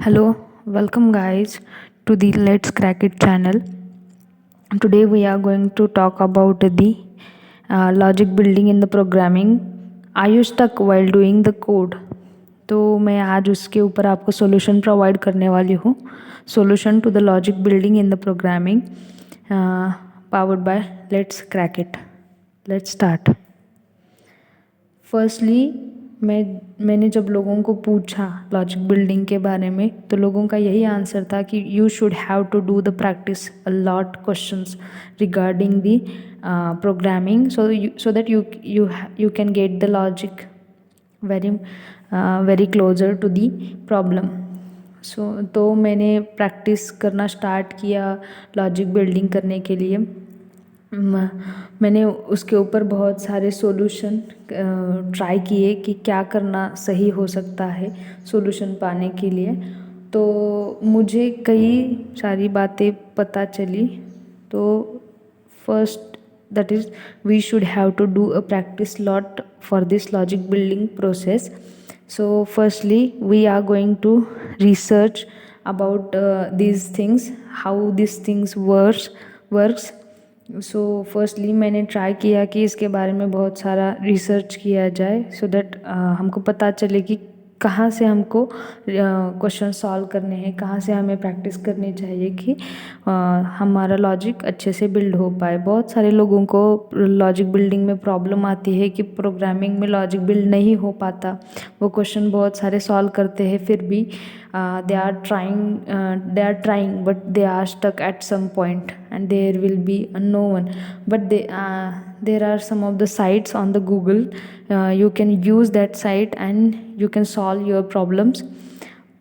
Hello, welcome guys to the Let's Crack It channel. Today we are going to talk about the logic building in the programming. Are you stuck while doing the code? तो मैं आज उसके ऊपर आपको solution provide करने वाली हूँ. Solution to the logic building in the programming powered by let's crack it. Let's start. Firstly मैंने जब लोगों को पूछा लॉजिक बिल्डिंग के बारे में तो लोगों का यही आंसर था कि you should have to do the practice a lot questions regarding the programming so that you can get the logic very closer to the problem. तो मैंने प्रैक्टिस करना स्टार्ट किया लॉजिक बिल्डिंग करने के लिए. मैंने उसके ऊपर बहुत सारे सॉल्यूशन ट्राई किए कि क्या करना सही हो सकता है सॉल्यूशन पाने के लिए. तो मुझे कई सारी बातें पता चली. तो first that is we should have to do a practice lot for this logic building process. So firstly we are going to research about these things, how these things works. So firstly मैंने try किया कि इसके बारे में बहुत सारा research किया जाए so that हमको पता चले कि कहाँ से हमको क्वेश्चन सॉल्व करने हैं, कहाँ से हमें प्रैक्टिस करनी चाहिए कि हमारा लॉजिक अच्छे से बिल्ड हो पाए. बहुत सारे लोगों को लॉजिक बिल्डिंग में प्रॉब्लम आती है कि प्रोग्रामिंग में लॉजिक बिल्ड नहीं हो पाता. वो क्वेश्चन बहुत सारे सॉल्व करते हैं फिर भी they are trying but they are stuck at some point and there will be no one. But there are some of the sites on the Google. You can use that site and you can solve your problems.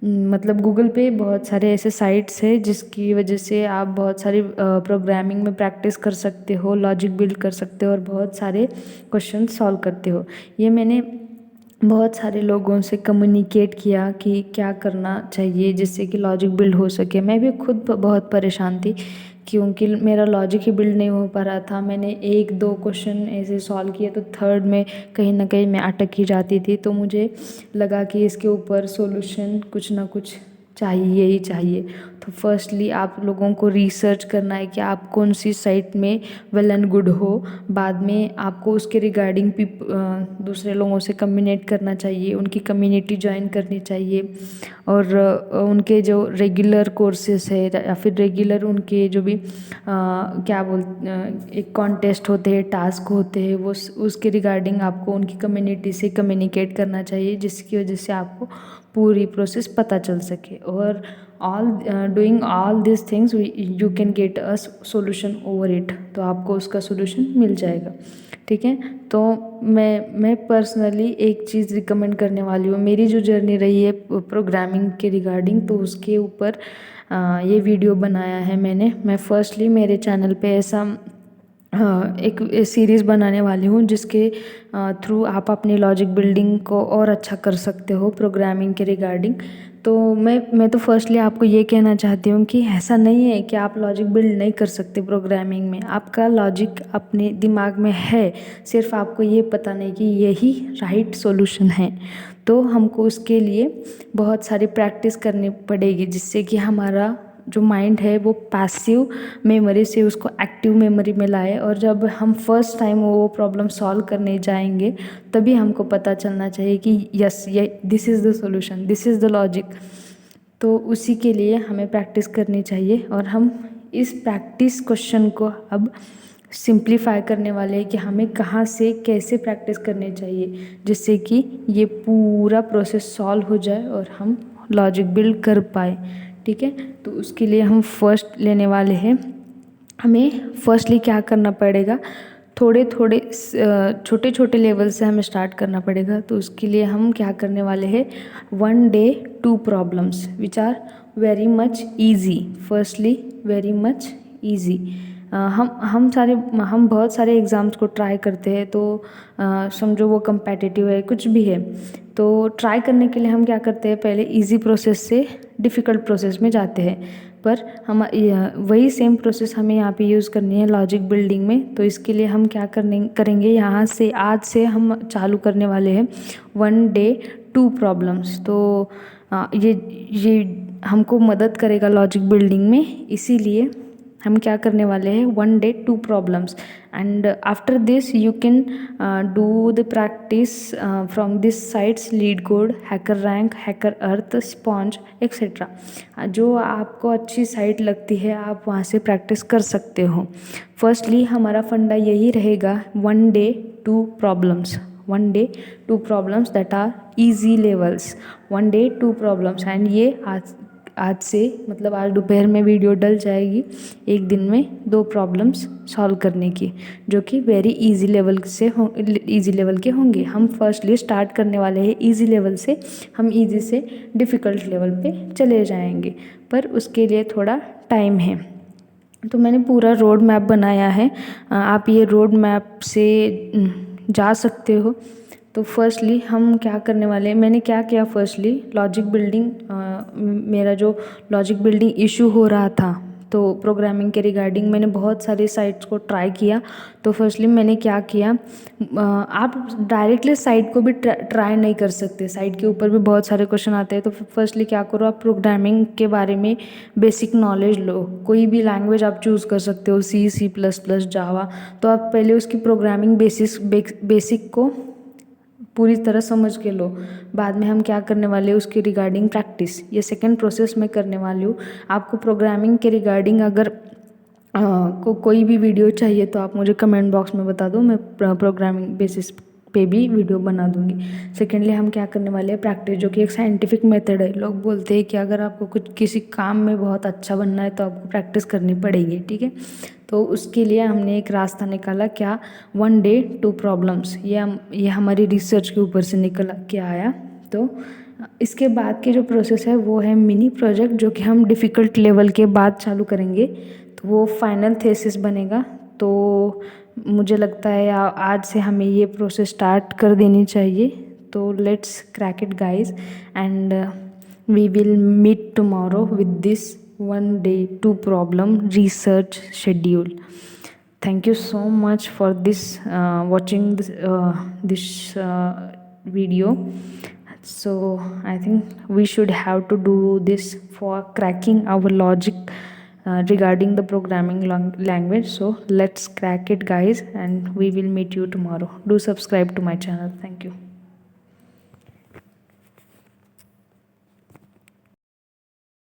मतलब Google पे बहुत सारे ऐसे sites हैं जिसकी वजह से आप बहुत सारी प्रोग्रामिंग में प्रैक्टिस कर सकते हो, लॉजिक बिल्ड कर सकते हो और बहुत सारे क्वेश्चन सॉल्व करते हो. ये मैंने बहुत सारे लोगों से कम्युनिकेट किया कि क्या करना चाहिए जिससे कि लॉजिक बिल्ड हो सके. मैं भी खुद बहुत परेशान थी क्योंकि मेरा लॉजिक ही बिल्ड नहीं हो पा रहा था. मैंने 1-2 क्वेश्चन ऐसे सॉल्व किए तो थर्ड में कहीं ना कहीं मैं अटक ही जाती थी. तो मुझे लगा कि इसके ऊपर सॉल्यूशन कुछ ना कुछ चाहिए ही चाहिए. तो फर्स्टली आप लोगों को रिसर्च करना है कि आप कौन सी साइट में वेल एंड गुड हो. बाद में आपको उसके रिगार्डिंग दूसरे लोगों से कम्युनिकेट करना चाहिए, उनकी कम्युनिटी ज्वाइन करनी चाहिए और उनके जो रेगुलर कोर्सेस है या फिर रेगुलर उनके जो भी एक कॉन्टेस्ट होते हैं, टास्क होते हैं, वो उसके रिगार्डिंग आपको उनकी कम्युनिटी से कम्युनिकेट करना चाहिए जिसकी वजह से आपको पूरी प्रोसेस पता चल सके. और doing all this things you can get a solution over it. तो आपको उसका सॉल्यूशन मिल जाएगा. ठीक है. तो मैं पर्सनली एक चीज़ रिकमेंड करने वाली हूँ. मेरी जो जर्नी रही है प्रोग्रामिंग के रिगार्डिंग तो उसके ऊपर ये वीडियो बनाया है मैंने. मैं फर्स्टली मेरे चैनल पे ऐसा एक सीरीज़ बनाने वाली हूँ जिसके थ्रू आप अपनी लॉजिक बिल्डिंग को और अच्छा कर सकते हो प्रोग्रामिंग के रिगार्डिंग. तो मैं तो फर्स्टली आपको ये कहना चाहती हूँ कि ऐसा नहीं है कि आप लॉजिक बिल्ड नहीं कर सकते प्रोग्रामिंग में. आपका लॉजिक अपने दिमाग में है, सिर्फ आपको ये पता नहीं कि यही राइट सॉल्यूशन है. तो हमको उसके लिए बहुत सारी प्रैक्टिस करनी पड़ेगी जिससे कि हमारा जो माइंड है वो पैसिव मेमोरी से उसको एक्टिव मेमोरी में लाए. और जब हम फर्स्ट टाइम वो प्रॉब्लम सॉल्व करने जाएंगे तभी हमको पता चलना चाहिए कि यस ये this is the solution, this is the logic. तो उसी के लिए हमें प्रैक्टिस करनी चाहिए और हम इस प्रैक्टिस क्वेश्चन को अब सिंप्लीफाई करने वाले हैं कि हमें कहाँ से कैसे प्रैक्टिस करनी चाहिए जिससे कि ये पूरा प्रोसेस सॉल्व हो जाए और हम लॉजिक बिल्ड कर पाए. ठीक है. तो उसके लिए हम फर्स्ट लेने वाले हैं. हमें फर्स्टली क्या करना पड़ेगा, थोड़े छोटे छोटे लेवल से हमें स्टार्ट करना पड़ेगा. तो उसके लिए हम क्या करने वाले हैं, 1 day 2 problems which are very much easy. Firstly very much easy. हम बहुत सारे एग्ज़ाम्स को ट्राई करते हैं तो समझो वो कम्पेटिटिव है कुछ भी है तो ट्राई करने के लिए हम क्या करते हैं, पहले इजी प्रोसेस से डिफ़िकल्ट प्रोसेस में जाते हैं. पर हम वही सेम प्रोसेस हमें यहाँ पे यूज़ करनी है लॉजिक बिल्डिंग में. तो इसके लिए हम क्या करेंगे, यहाँ से आज से हम चालू करने वाले हैं 1 day 2 problems. तो ये हमको मदद करेगा लॉजिक बिल्डिंग में। इसीलिए हम क्या करने वाले हैं, 1 day 2 problems, and after this you can do the practice from this sites leet code, hacker rank, hacker earth, sponge etcetera. जो आपको अच्छी साइट लगती है आप वहाँ से प्रैक्टिस कर सकते हो। फर्स्टली हमारा फंडा यही रहेगा, 1 day 2 problems, 1 day 2 problems that are easy levels, 1 day 2 problems. And ये आज से मतलब आज दोपहर में वीडियो डल जाएगी, एक दिन में 2 प्रॉब्लम्स सॉल्व करने की, जो कि वेरी इजी लेवल के होंगे। हम फर्स्टली स्टार्ट करने वाले हैं इजी लेवल से, हम इजी से डिफ़िकल्ट लेवल पे चले जाएंगे, पर उसके लिए थोड़ा टाइम है। तो मैंने पूरा रोड मैप बनाया है, आप ये रोड मैप से जा सकते हो। तो फर्स्टली हम क्या करने वाले हैं, मैंने क्या किया, फर्स्टली लॉजिक बिल्डिंग, मेरा जो लॉजिक बिल्डिंग इशू हो रहा था तो प्रोग्रामिंग के रिगार्डिंग मैंने बहुत सारी साइट्स को ट्राई किया। तो फर्स्टली मैंने क्या किया, आप डायरेक्टली साइट को भी ट्राई नहीं कर सकते, साइट के ऊपर भी बहुत सारे क्वेश्चन आते हैं। तो फर्स्टली क्या करो, आप प्रोग्रामिंग के बारे में बेसिक नॉलेज लो, कोई भी लैंग्वेज आप चूज़ कर सकते हो, C++, जावा। तो आप पहले उसकी प्रोग्रामिंग बेसिक को पूरी तरह समझ के लो, बाद में हम क्या करने वाले हैं उसके रिगार्डिंग प्रैक्टिस, ये सेकंड प्रोसेस मैं करने वाली हूँ। आपको प्रोग्रामिंग के रिगार्डिंग अगर कोई भी वीडियो चाहिए तो आप मुझे कमेंट बॉक्स में बता दो, मैं प्रोग्रामिंग बेसिस पे भी वीडियो बना दूंगी। सेकेंडली हम क्या करने वाले हैं, प्रैक्टिस, जो कि एक साइंटिफिक मेथड है। लोग बोलते हैं कि अगर आपको कुछ किसी काम में बहुत अच्छा बनना है तो आपको प्रैक्टिस करनी पड़ेगी, ठीक है। तो उसके लिए हमने एक रास्ता निकाला, क्या, 1 day 2 प्रॉब्लम्स, ये हमारी रिसर्च के ऊपर से निकल के आया। तो इसके बाद की जो प्रोसेस है वो है मिनी प्रोजेक्ट, जो कि हम डिफ़िकल्ट लेवल के बाद चालू करेंगे, तो वो फाइनल थीसिस बनेगा। तो मुझे लगता है आज से हमें ये प्रोसेस स्टार्ट कर देनी चाहिए। तो let's crack it guys, and we will meet tomorrow with this 1 day 2 problem research schedule. Thank you so much for this watching this video. So I think we should have to do this for cracking our logic regarding the programming language. So let's crack it guys, and we will meet you tomorrow. Do subscribe to my channel. Thank you.